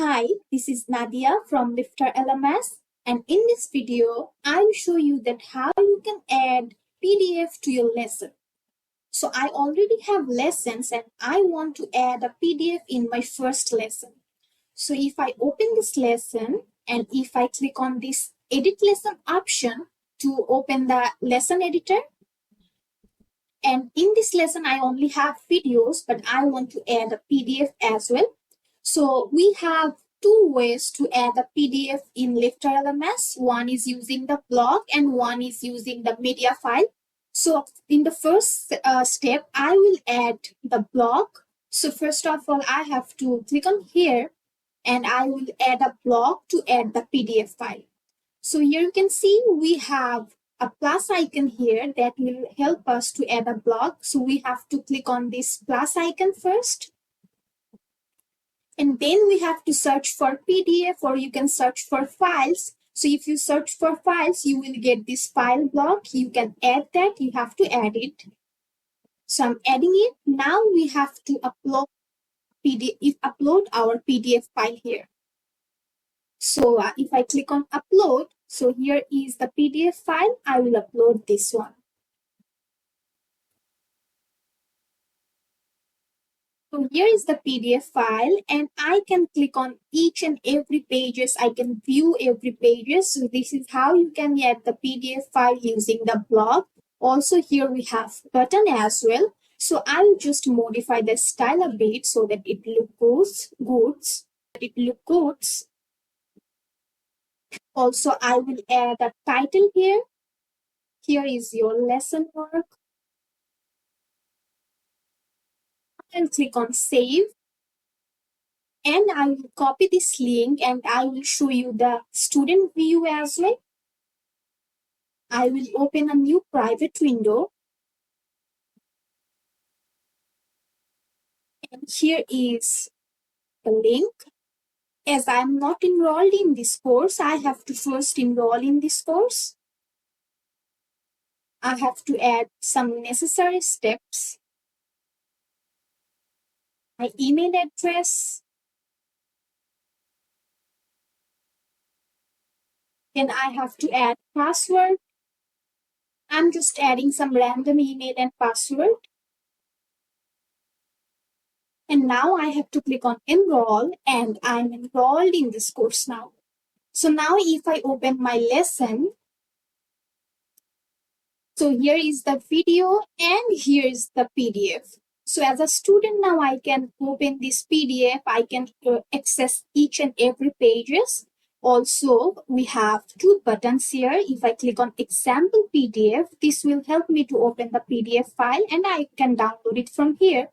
Hi, this is Nadia from LifterLMS, and in this video, I will show you that how you can add PDF to your lesson. So I already have lessons and I want to add a PDF in my first lesson. So if I open this lesson and if I click on this edit lesson option to open the lesson editor, and in this lesson, I only have videos, but I want to add a PDF as well. So we have two ways to add a PDF in LifterLMS. One is using the blog and one is using the media file. So in the first step, I will add the blog. So first of all, I have to click on here and I will add a blog to add the PDF file. So here you can see we have a plus icon here that will help us to add a blog. So we have to click on this plus icon first. And then we have to search for PDF, or you can search for files. So if you search for files, you will get this file block. You can add that. You have to add it. So I'm adding it. Now we have to upload our PDF file here. So if I click on upload, so here is the PDF file. I will upload this one. So here is the PDF file, and I can click on each and every pages. I can view every pages. So this is how you can add the PDF file using the blog. Also here we have button as well. So I will just modify the style a bit so that it looks good. Also, I will add a title here. Here is your lesson work. And click on save. And I will copy this link and I will show you the student view as well. I will open a new private window. And here is the link. As I am not enrolled in this course, I have to first enroll in this course. I have to add some necessary steps. My email address. Then I have to add password. I'm just adding some random email and password. And now I have to click on enroll, and I'm enrolled in this course now. So now if I open my lesson, so here is the video and here is the PDF. So as a student now I can open this PDF, I can access each and every pages. Also, we have two buttons here. If I click on example PDF, this will help me to open the PDF file and I can download it from here.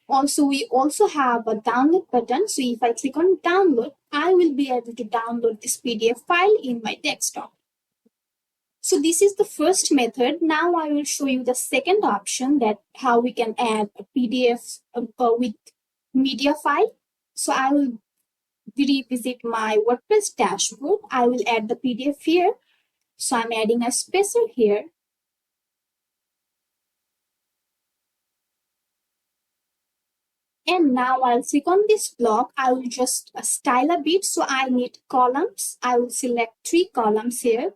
Also, we also have a download button. So if I click on download, I will be able to download this PDF file in my desktop. So this is the first method. Now I will show you the second option, that how we can add a PDF with media file. So I will revisit my WordPress dashboard. I will add the PDF here. So I'm adding a spacer here. And now I'll click on this block. I will just style a bit. So I need columns. I will select 3 columns here.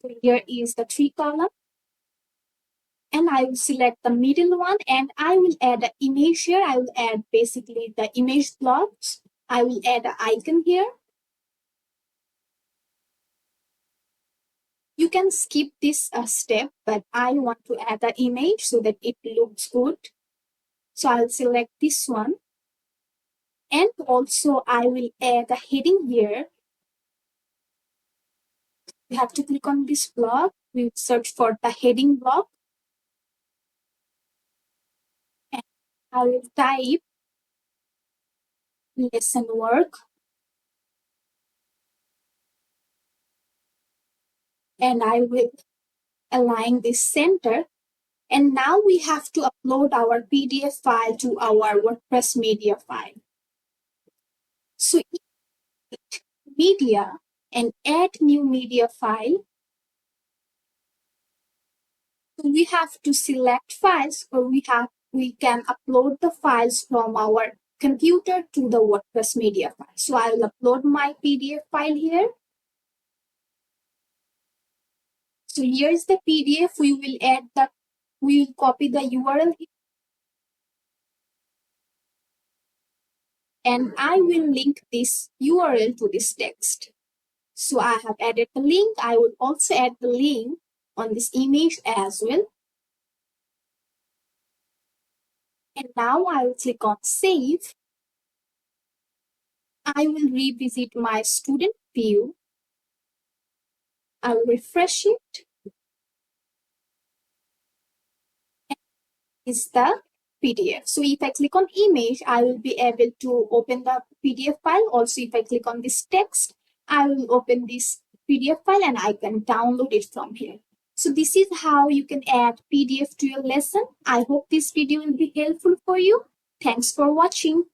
So here is the 3 column. And I will select the middle one and I will add an image here. I will add basically the image blocks. I will add an icon here. You can skip this step, but I want to add an image so that it looks good. So I'll select this one. And also I will add a heading here. You have to click on this block. We will search for the heading block. And I will type lesson work. And I will align this center. And now we have to upload our PDF file to our WordPress media file. So media and add new media file. So we have to select files, or we have we can upload the files from our computer to the WordPress media file. So I will upload my PDF file here. So here is the PDF. We will copy the URL here, and I will link this URL to this text. So I have added the link. I will also add the link on this image as well. And now I will click on save. I will revisit my student view. I will refresh it. Is the PDF. So if I click on image, I will be able to open the PDF file. Also, if I click on this text, I will open this PDF file and I can download it from here. So this is how you can add PDF to your lesson. I hope this video will be helpful for you. Thanks for watching.